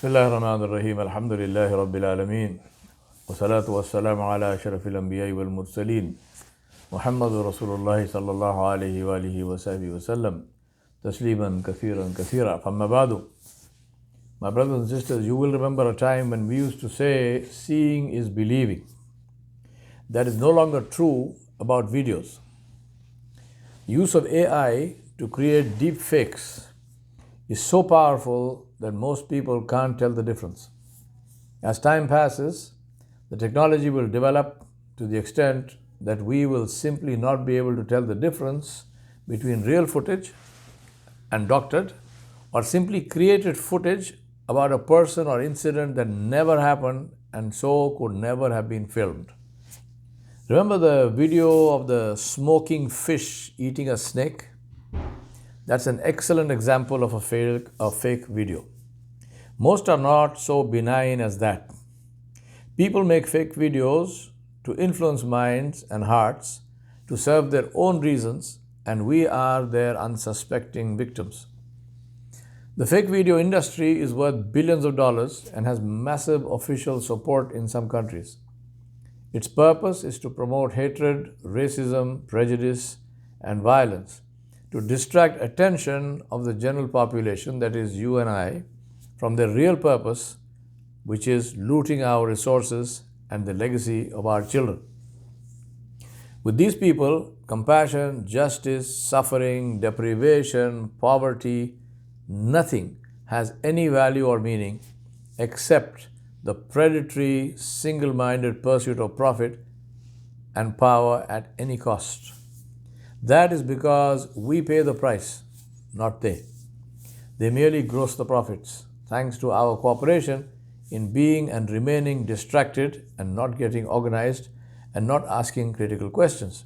بسم الله الرحمن الرحيم الحمد لله رب العالمين والصلاة والسلام على أشرف الأنبياء والمرسلين محمد رسول الله صلى الله عليه وآله وصحبه وسلم تسليما كثيرا كثيرا فما بعد. My brothers and sisters, you will remember a time when we used to say seeing is believing. That is no longer true about videos. Use of AI to create deep fakes is so powerful that most people can't tell the difference. As time passes, the technology will develop to the extent that we will simply not be able to tell the difference between real footage and doctored or simply created footage about a person or incident that never happened and so could never have been filmed. Remember the video of the smoking fish eating a snake? That's an excellent example of a fake video. Most are not so benign as that. People make fake videos to influence minds and hearts to serve their own reasons, and we are their unsuspecting victims. The fake video industry is worth billions of dollars and has massive official support in some countries. Its purpose is to promote hatred, racism, prejudice, and violence, to distract attention of the general population, that is you and I, from their real purpose, which is looting our resources and the legacy of our children. With these people, compassion, justice, suffering, deprivation, poverty, nothing has any value or meaning except the predatory, single-minded pursuit of profit and power at any cost. That is because we pay the price, not they. They merely gross the profits, thanks to our cooperation in being and remaining distracted and not getting organized and not asking critical questions.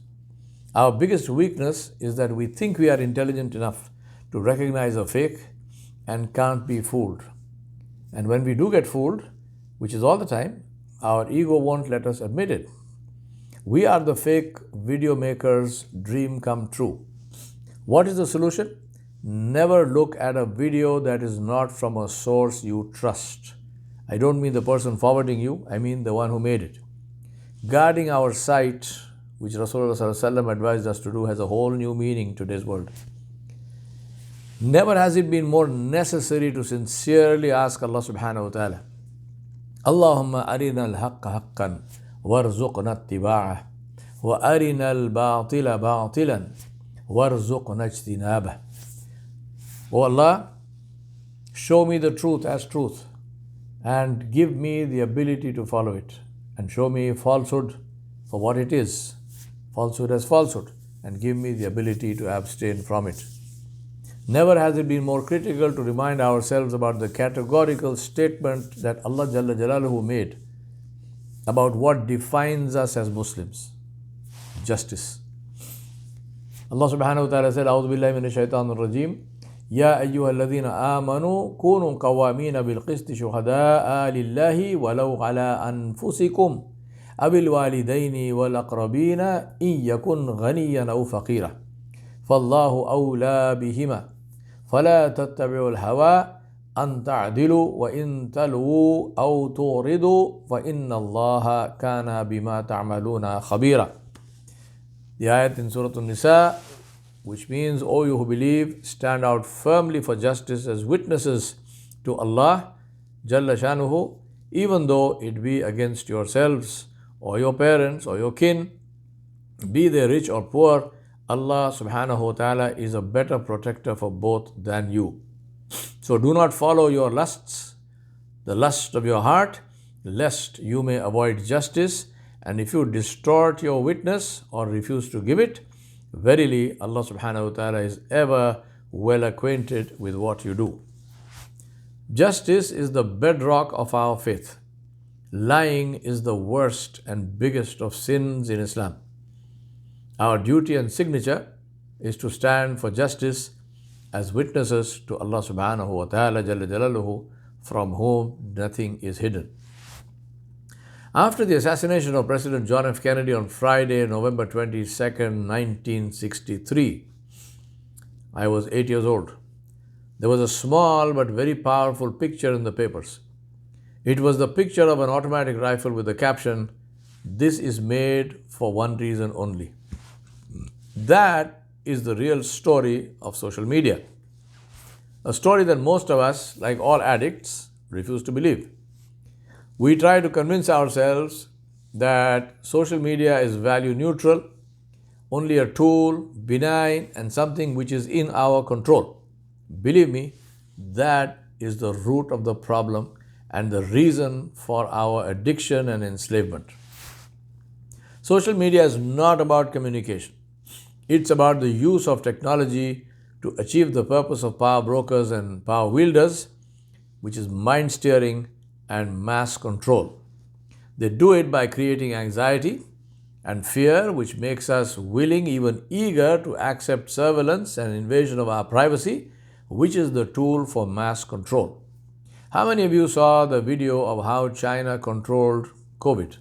Our biggest weakness is that we think we are intelligent enough to recognize a fake and can't be fooled. And when we do get fooled, which is all the time, our ego won't let us admit it. We are the fake video maker's dream come true. What is the solution? Never look at a video that is not from a source you trust. I don't mean the person forwarding you, I mean the one who made it. Guarding our sight, which Rasulullah ﷺ advised us to do, has a whole new meaning in today's world. Never has it been more necessary to sincerely ask Allah subhanahu wa ta'ala, Allahumma arina al-haqqa haqqan warzuqna ittiba'ah wa arina al-batila batilan warzuqna ijtinabah. O Allah, show me the truth as truth and give me the ability to follow it, and show me falsehood for what it is, falsehood as falsehood, and give me the ability to abstain from it. Never has it been more critical to remind ourselves about the categorical statement that Allah Jalla Jalaluhu made about what defines us as Muslims: justice. Allah subhanahu wa ta'ala said, A'udhu billahi minash shaitanir rajim, Ya ayyuhalladhina amanu kunu qawamina bil qisti shuhada'a lillahi walau ala anfusikum abil walidaini wal aqrabina in yakun ghaniyan aw faqira fallahu awla bihima fala tattabi'ul hawa an ta'dilu wa in talwu aw turidu fa inna Allaha kana bima ta'maluna khabira. The ayat in Surah An-Nisa, which means, O you who believe, stand out firmly for justice as witnesses to Allah Jalla Shanuhu, even though it be against yourselves or your parents or your kin, be they rich or poor. Allah subhanahu wa ta'ala is a better protector for both than you. So do not follow your lusts, the lust of your heart, lest you may avoid justice. And if you distort your witness or refuse to give it, verily Allah subhanahu wa ta'ala is ever well acquainted with what you do. Justice is the bedrock of our faith. Lying is the worst and biggest of sins in Islam. Our duty and signature is to stand for justice as witnesses to Allah subhanahu wa ta'ala Jalla Jalaluhu, from whom nothing is hidden. After the assassination of President John F. Kennedy on Friday, November 22nd, 1963, I was 8 years old. There was a small but very powerful picture in the papers. It was the picture of an automatic rifle with the caption, "This is made for one reason only." That is the real story of social media. A story that most of us, like all addicts, refuse to believe. We try to convince ourselves that social media is value neutral, only a tool, benign, and something which is in our control. Believe me, that is the root of the problem and the reason for our addiction and enslavement. Social media is not about communication. It's about the use of technology to achieve the purpose of power brokers and power wielders, which is mind steering and mass control. They do it by creating anxiety and fear, which makes us willing, even eager, to accept surveillance and invasion of our privacy, which is the tool for mass control. How many of you saw the video of how China controlled COVID?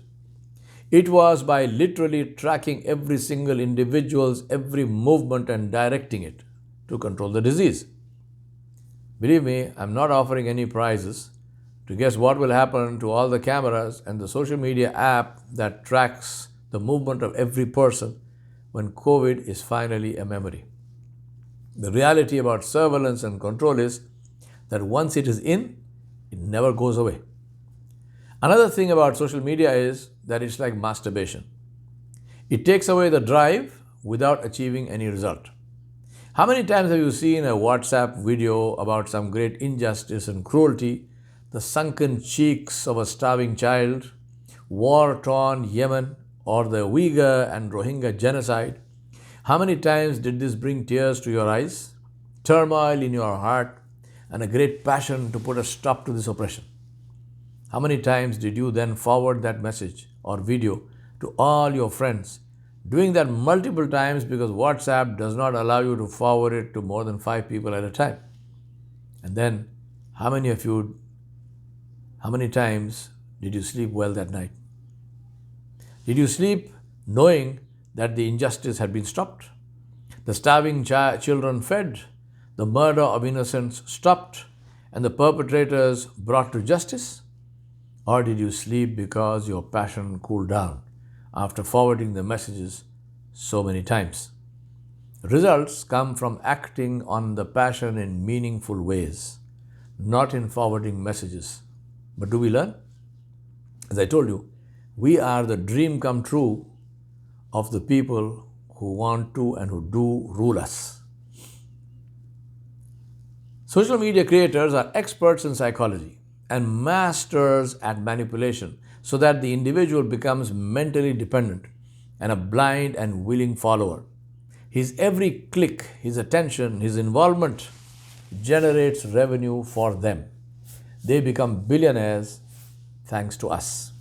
It was by literally tracking every single individual's every movement and directing it to control the disease. Believe me, I'm not offering any prizes to guess what will happen to all the cameras and the social media app that tracks the movement of every person when COVID is finally a memory. The reality about surveillance and control is that once it is in, it never goes away. Another thing about social media is that it's like masturbation. It takes away the drive without achieving any result. How many times have you seen a WhatsApp video about some great injustice and cruelty, the sunken cheeks of a starving child, war-torn Yemen, or the Uyghur and Rohingya genocide? How many times did this bring tears to your eyes, turmoil in your heart, and a great passion to put a stop to this oppression? How many times did you then forward that message or video to all your friends, doing that multiple times because WhatsApp does not allow you to forward it to more than 5 people at a time? And then, how many times did you sleep well that night? Did you sleep knowing that the injustice had been stopped, the starving children fed, the murder of innocents stopped, and the perpetrators brought to justice? Or did you sleep because your passion cooled down after forwarding the messages so many times? Results come from acting on the passion in meaningful ways, not in forwarding messages. But do we learn? As I told you, we are the dream come true of the people who want to and who do rule us. Social media creators are experts in psychology and masters at manipulation so that the individual becomes mentally dependent and a blind and willing follower. His every click, his attention, his involvement generates revenue for them. They become billionaires thanks to us.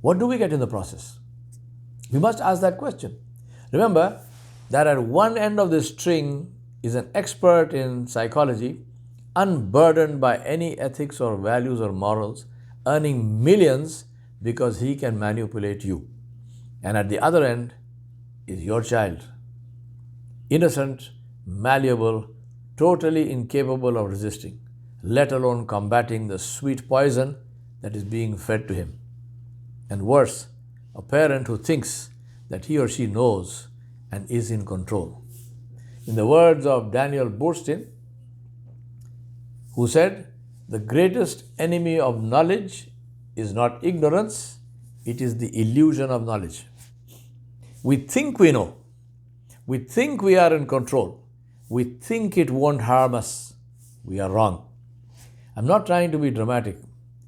What do we get in the process? We must ask that question. Remember that at one end of this string is an expert in psychology, unburdened by any ethics or values or morals, earning millions because he can manipulate you. And at the other end is your child, innocent, malleable, totally incapable of resisting, let alone combating the sweet poison that is being fed to him. And worse, a parent who thinks that he or she knows and is in control. In the words of Daniel Boorstin, who said, "The greatest enemy of knowledge is not ignorance, it is the illusion of knowledge." We think we know. We think we are in control. We think it won't harm us. We are wrong. I'm not trying to be dramatic.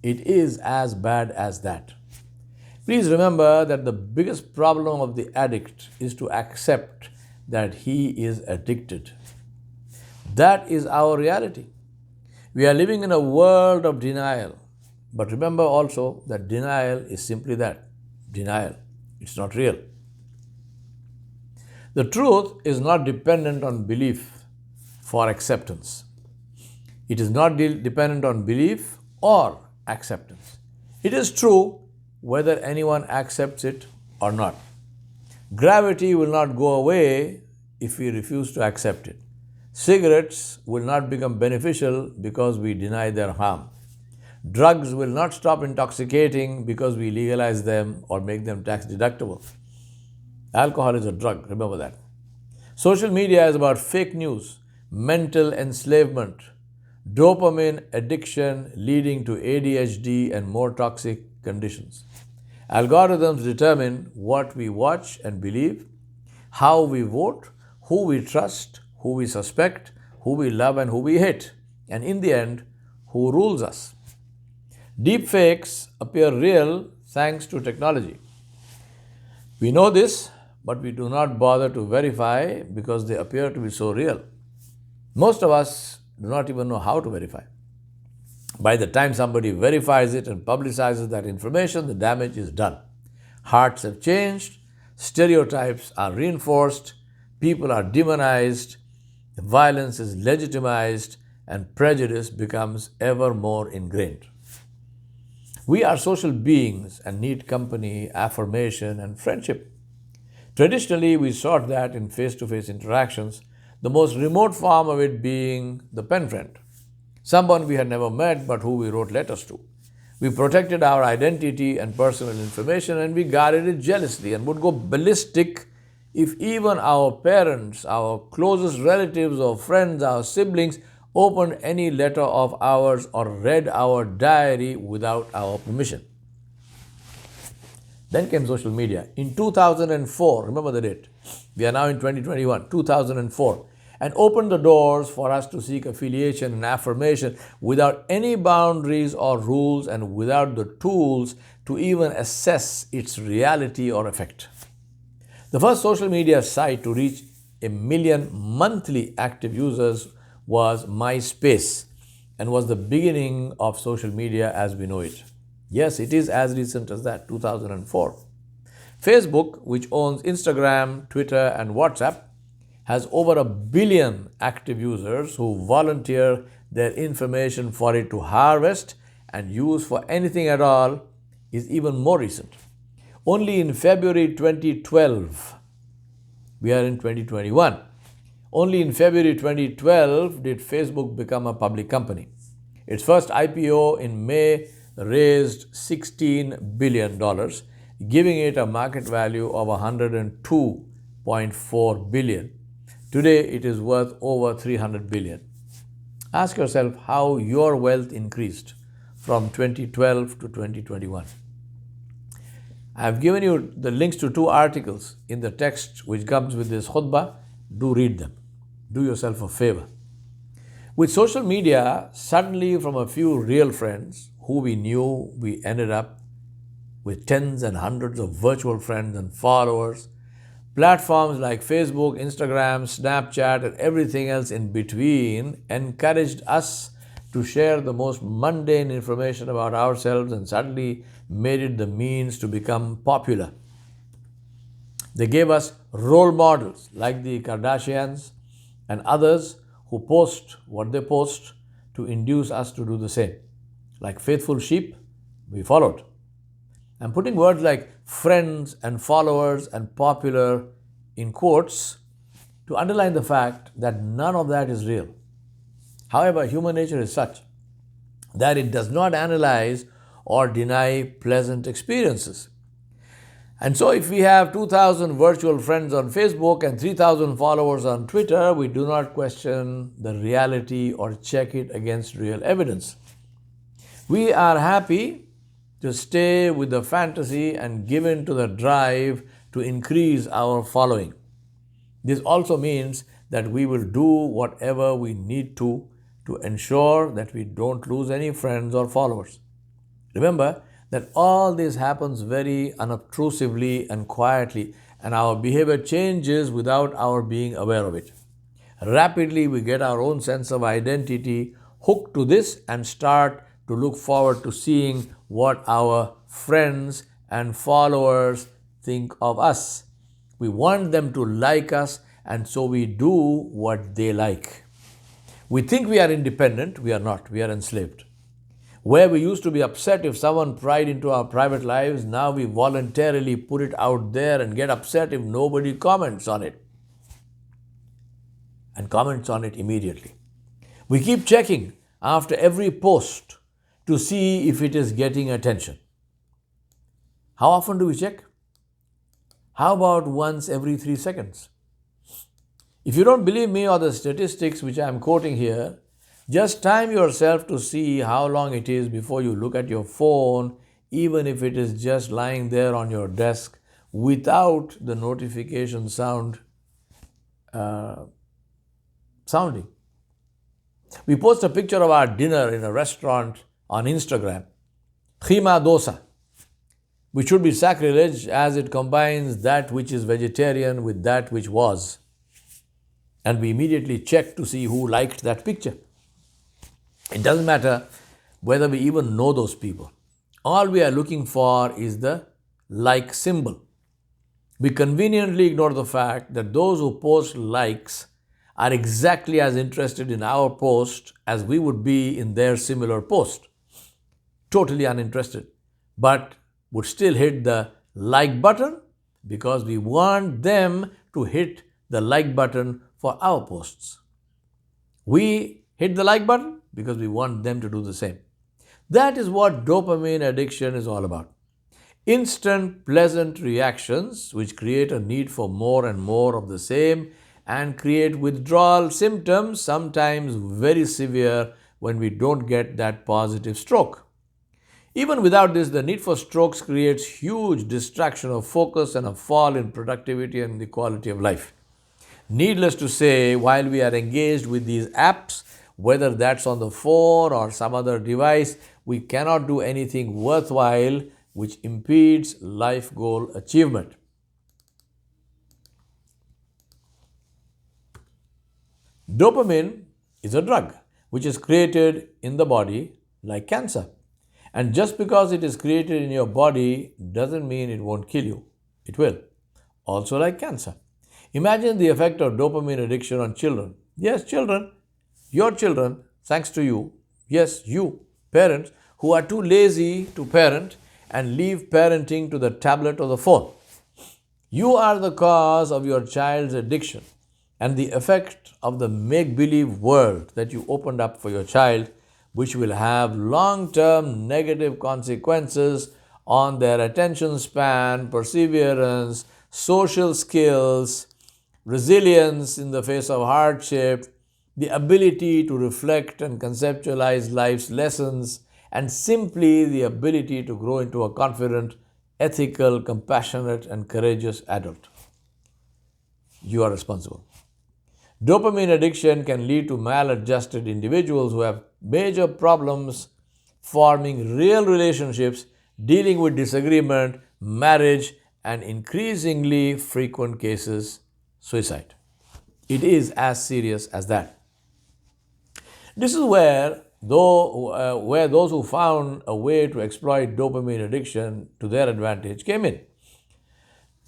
It is as bad as that. Please remember that the biggest problem of the addict is to accept that he is addicted. That is our reality. We are living in a world of denial. But remember also that denial is simply that, denial. It's not real. The truth is not dependent on belief for acceptance. It is not dependent on belief or acceptance. It is true whether anyone accepts it or not. Gravity will not go away if we refuse to accept it. Cigarettes will not become beneficial because we deny their harm. Drugs will not stop intoxicating because we legalize them or make them tax deductible. Alcohol is a drug, remember that. Social media is about fake news, mental enslavement, dopamine addiction leading to ADHD and more toxic conditions. Algorithms determine what we watch and believe, how we vote, who we trust, who we suspect, who we love and who we hate, and in the end, who rules us. Deepfakes appear real thanks to technology. We know this, but we do not bother to verify because they appear to be so real. Most of us do not even know how to verify. By the time somebody verifies it and publicizes that information, the damage is done. Hearts have changed, stereotypes are reinforced, people are demonized, violence is legitimized, and prejudice becomes ever more ingrained. We are social beings and need company, affirmation, and friendship. Traditionally, we sought that in face-to-face interactions, the most remote form of it being the pen friend, someone we had never met but who we wrote letters to. We protected our identity and personal information, and we guarded it jealously and would go ballistic if even our parents, our closest relatives or friends, our siblings opened any letter of ours or read our diary without our permission. Then came social media. In 2004, remember the date, we are now in 2021, 2004, and opened the doors for us to seek affiliation and affirmation without any boundaries or rules and without the tools to even assess its reality or effect. The first social media site to reach 1 million monthly active users was MySpace and was the beginning of social media as we know it. Yes, it is as recent as that, 2004. Facebook, which owns Instagram, Twitter, and WhatsApp, has over 1 billion active users who volunteer their information for it to harvest and use for anything at all, is even more recent. Only in February 2012, we are in 2021, only in February 2012 did Facebook become a public company. Its first IPO in May raised $16 billion, giving it a market value of $102.4 billion. Today, it is worth over $300 billion. Ask yourself how your wealth increased from 2012 to 2021. I have given you the links to 2 articles in the text which comes with this khutbah. Do read them. Do yourself a favor. With social media, suddenly from a few real friends who we knew, we ended up with tens and hundreds of virtual friends and followers. Platforms like Facebook, Instagram, Snapchat, and everything else in between encouraged us to share the most mundane information about ourselves and suddenly made it the means to become popular. They gave us role models like the Kardashians and others who post what they post to induce us to do the same. Like faithful sheep, we followed. I'm putting words like friends and followers and popular in quotes to underline the fact that none of that is real. However, human nature is such that it does not analyze or deny pleasant experiences. And so if we have 2,000 virtual friends on Facebook and 3,000 followers on Twitter, we do not question the reality or check it against real evidence. We are happy to stay with the fantasy and give in to the drive to increase our following. This also means that we will do whatever we need to ensure that we don't lose any friends or followers. Remember that all this happens very unobtrusively and quietly, and our behavior changes without our being aware of it. Rapidly, we get our own sense of identity hooked to this and start to look forward to seeing what our friends and followers think of us. We want them to like us, and so we do what they like. We think we are independent. We are not. We are enslaved. Where we used to be upset if someone pried into our private lives, now we voluntarily put it out there and get upset if nobody comments on it. And comments on it immediately. We keep checking after every post to see if it is getting attention. How often do we check? How about once every 3 seconds? If you don't believe me or the statistics which I am quoting here, just time yourself to see how long it is before you look at your phone, even if it is just lying there on your desk without the notification sounding. We post a picture of our dinner in a restaurant on Instagram. Khima dosa, which should be sacrilege as it combines that which is vegetarian with that which was. And we immediately check to see who liked that picture. It doesn't matter whether we even know those people. All we are looking for is the like symbol. We conveniently ignore the fact that those who post likes are exactly as interested in our post as we would be in their similar post. Totally uninterested, but would still hit the like button because we want them to hit the like button for our posts. We hit the like button because we want them to do the same. That is what dopamine addiction is all about. Instant pleasant reactions which create a need for more and more of the same and create withdrawal symptoms, sometimes very severe when we don't get that positive stroke. Even without this, the need for strokes creates huge distraction of focus and a fall in productivity and the quality of life. Needless to say, while we are engaged with these apps, whether that's on the phone or some other device, we cannot do anything worthwhile which impedes life goal achievement. Dopamine is a drug which is created in the body like cancer. And just because it is created in your body doesn't mean it won't kill you. It will. Also like cancer. Imagine the effect of dopamine addiction on children. Yes, children. Your children, thanks to you. Yes, you, parents, who are too lazy to parent and leave parenting to the tablet or the phone. You are the cause of your child's addiction and the effect of the make-believe world that you opened up for your child, which will have long-term negative consequences on their attention span, perseverance, social skills, resilience in the face of hardship, the ability to reflect and conceptualize life's lessons, and simply the ability to grow into a confident, ethical, compassionate, and courageous adult. You are responsible. Dopamine addiction can lead to maladjusted individuals who have major problems forming real relationships, dealing with disagreement, marriage, and increasingly frequent cases, suicide. It is as serious as that. This is where those who found a way to exploit dopamine addiction to their advantage came in.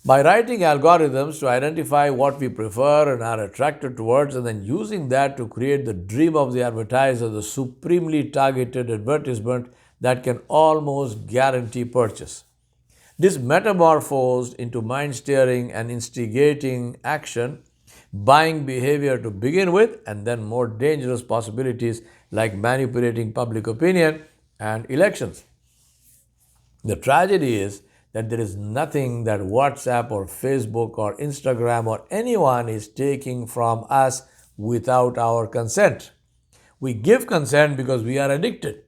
By writing algorithms to identify what we prefer and are attracted towards, and then using that to create the dream of the advertiser, the supremely targeted advertisement that can almost guarantee purchase. This metamorphosed into mind-steering and instigating action, buying behavior to begin with, and then more dangerous possibilities like manipulating public opinion and elections. The tragedy is that there is nothing that WhatsApp or Facebook or Instagram or anyone is taking from us without our consent. We give consent because we are addicted.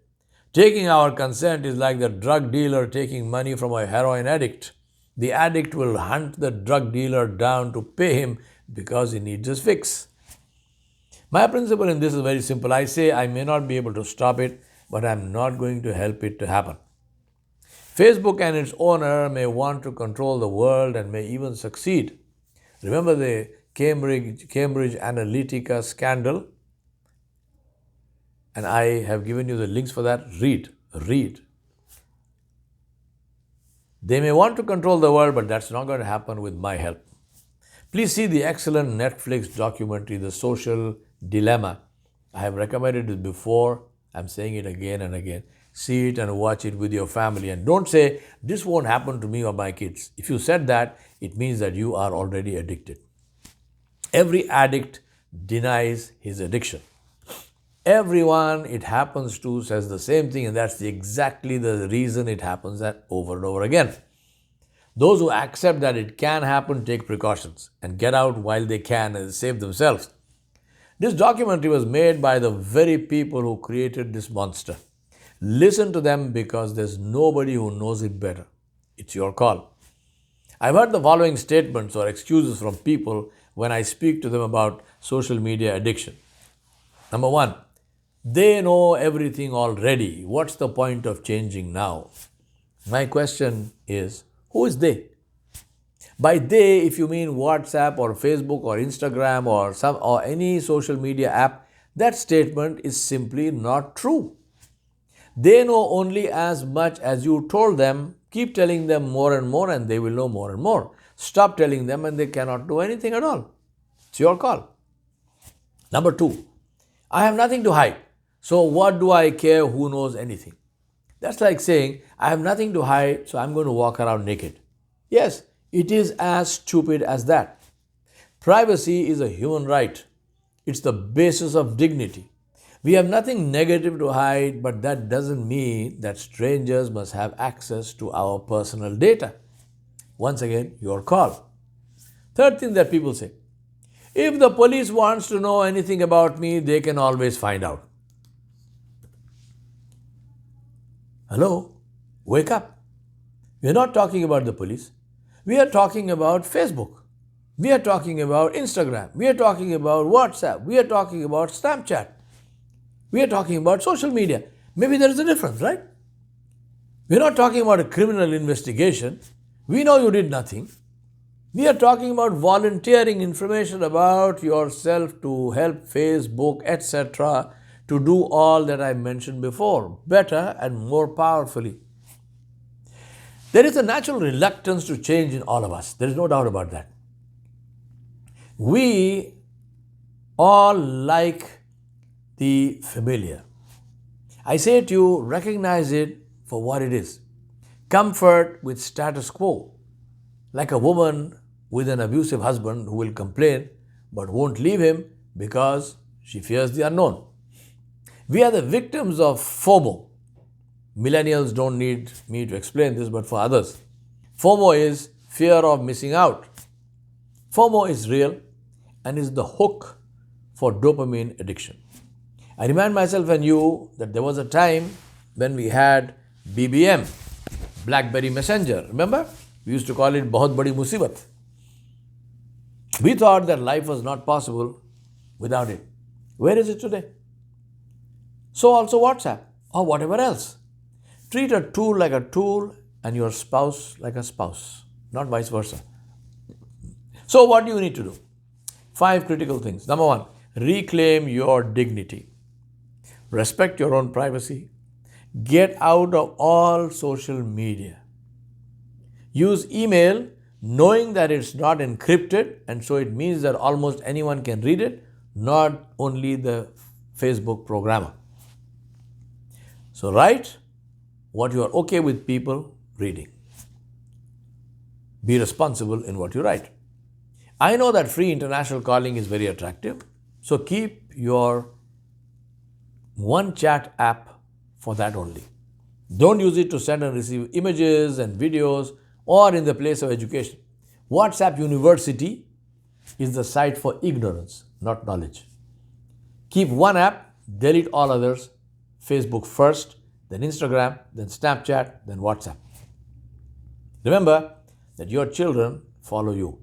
Taking our consent is like the drug dealer taking money from a heroin addict. The addict will hunt the drug dealer down to pay him because he needs his fix. My principle in this is very simple. I say I may not be able to stop it, but I'm not going to help it to happen. Facebook and its owner may want to control the world and may even succeed. Remember the Cambridge Analytica scandal? And I have given you the links for that. Read. They may want to control the world, but that's not going to happen with my help. Please see the excellent Netflix documentary, The Social Dilemma. I have recommended it before. I'm saying it again and again. See it and watch it with your family. And don't say, this won't happen to me or my kids. If you said that, it means that you are already addicted. Every addict denies his addiction. Everyone it happens to says the same thing, and that's exactly the reason it happens that over and over again. Those who accept that it can happen take precautions and get out while they can and save themselves. This documentary was made by the very people who created this monster. Listen to them because there's nobody who knows it better. It's your call. I've heard the following statements or excuses from people when I speak to them about social media addiction. Number one, they know everything already. What's the point of changing now? My question is, who is they? By they, if you mean WhatsApp or Facebook or Instagram or any social media app, that statement is simply not true. They know only as much as you told them. Keep telling them more and more and they will know more and more. Stop telling them and they cannot do anything at all. It's your call. Number two, I have nothing to hide. So what do I care who knows anything? That's like saying, I have nothing to hide, so I'm going to walk around naked. Yes, it is as stupid as that. Privacy is a human right. It's the basis of dignity. We have nothing negative to hide, but that doesn't mean that strangers must have access to our personal data. Once again, your call. Third thing that people say, if the police wants to know anything about me, they can always find out. Hello? Wake up. We are not talking about the police. We are talking about Facebook. We are talking about Instagram. We are talking about WhatsApp. We are talking about Snapchat. We are talking about social media. Maybe there is a difference, right? We are not talking about a criminal investigation. We know you did nothing. We are talking about volunteering information about yourself to help Facebook, etc., to do all that I mentioned before, better and more powerfully. There is a natural reluctance to change in all of us. There is no doubt about that. We all like the familiar. I say to you, recognize it for what it is. Comfort with status quo. Like a woman with an abusive husband who will complain but won't leave him because she fears the unknown. We are the victims of FOMO. Millennials don't need me to explain this, but for others. FOMO is fear of missing out. FOMO is real and is the hook for dopamine addiction. I remind myself and you that there was a time when we had BBM, BlackBerry Messenger. Remember? We used to call it Bahut Badi Musibat. We thought that life was not possible without it. Where is it today? So also WhatsApp or whatever else. Treat a tool like a tool and your spouse like a spouse, not vice versa. So what do you need to do? 5 critical things. Number 1, reclaim your dignity. Respect your own privacy. Get out of all social media. Use email knowing that it's not encrypted, and so it means that almost anyone can read it, not only the Facebook programmer. So write what you are okay with people reading. Be responsible in what you write. I know that free international calling is very attractive, so keep your one chat app for that only. Don't use it to send and receive images and videos or in the place of education. WhatsApp University is the site for ignorance, not knowledge. Keep one app, delete all others. Facebook first, then Instagram, then Snapchat, then WhatsApp. Remember that your children follow you.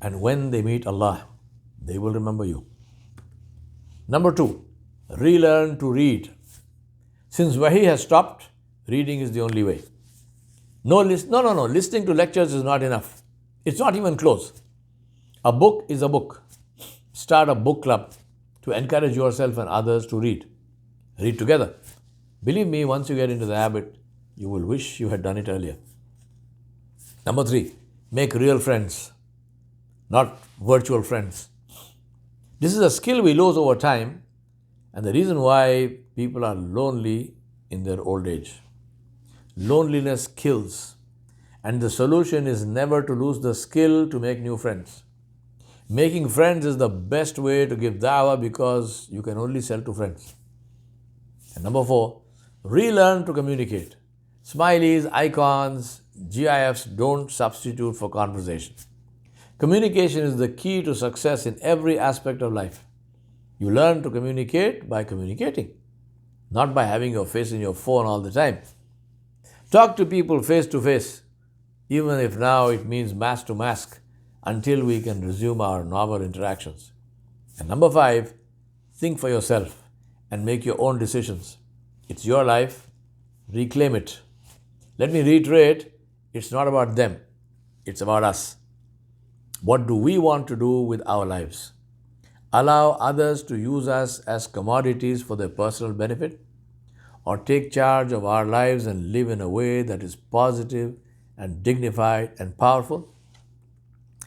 And when they meet Allah, they will remember you. Number 2, relearn to read. Since Wahi has stopped, reading is the only way. No, listening to lectures is not enough. It's not even close. A book is a book. Start a book club to encourage yourself and others to read. Read together. Believe me, once you get into the habit, you will wish you had done it earlier. Number 3, make real friends, not virtual friends. This is a skill we lose over time, and the reason why people are lonely in their old age. Loneliness kills, and the solution is never to lose the skill to make new friends. Making friends is the best way to give da'wah because you can only sell to friends. And number 4, relearn to communicate. Smileys, icons, GIFs don't substitute for conversation. Communication is the key to success in every aspect of life. You learn to communicate by communicating, not by having your face in your phone all the time. Talk to people face to face, even if now it means mask to mask, until we can resume our normal interactions. And number 5, think for yourself and make your own decisions. It's your life, reclaim it. Let me reiterate, it's not about them, it's about us. What do we want to do with our lives? Allow others to use us as commodities for their personal benefit, or take charge of our lives and live in a way that is positive and dignified and powerful?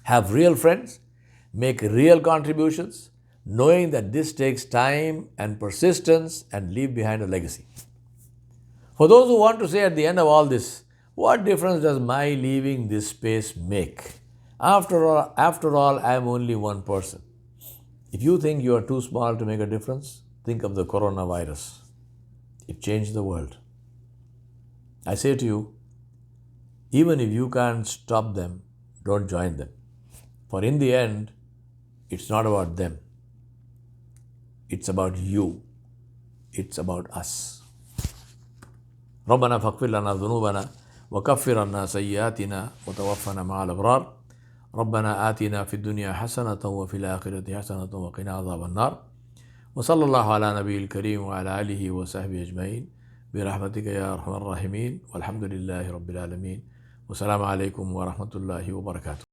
Have real friends, make real contributions, knowing that this takes time and persistence, and leave behind a legacy. For those who want to say at the end of all this, what difference does my leaving this space make? After all, I am only one person. If you think you are too small to make a difference, think of the coronavirus. It changed the world. I say to you, even if you can't stop them, don't join them. For in the end, it's not about them. It's about you. It's about us. ربنا فاغفر لنا ذنوبنا وكفر عنا سيئاتنا وتوفنا مع الأبرار. ربنا آتنا في الدنيا حسنة وفي الآخرة حسنة وقنا عذاب النار. وصلى الله على نبي الكريم وعلى آله وصحبه أجمعين برحمتك يا أرحم الراحمين والحمد لله رب العالمين. والسلام عليكم ورحمة الله وبركاته.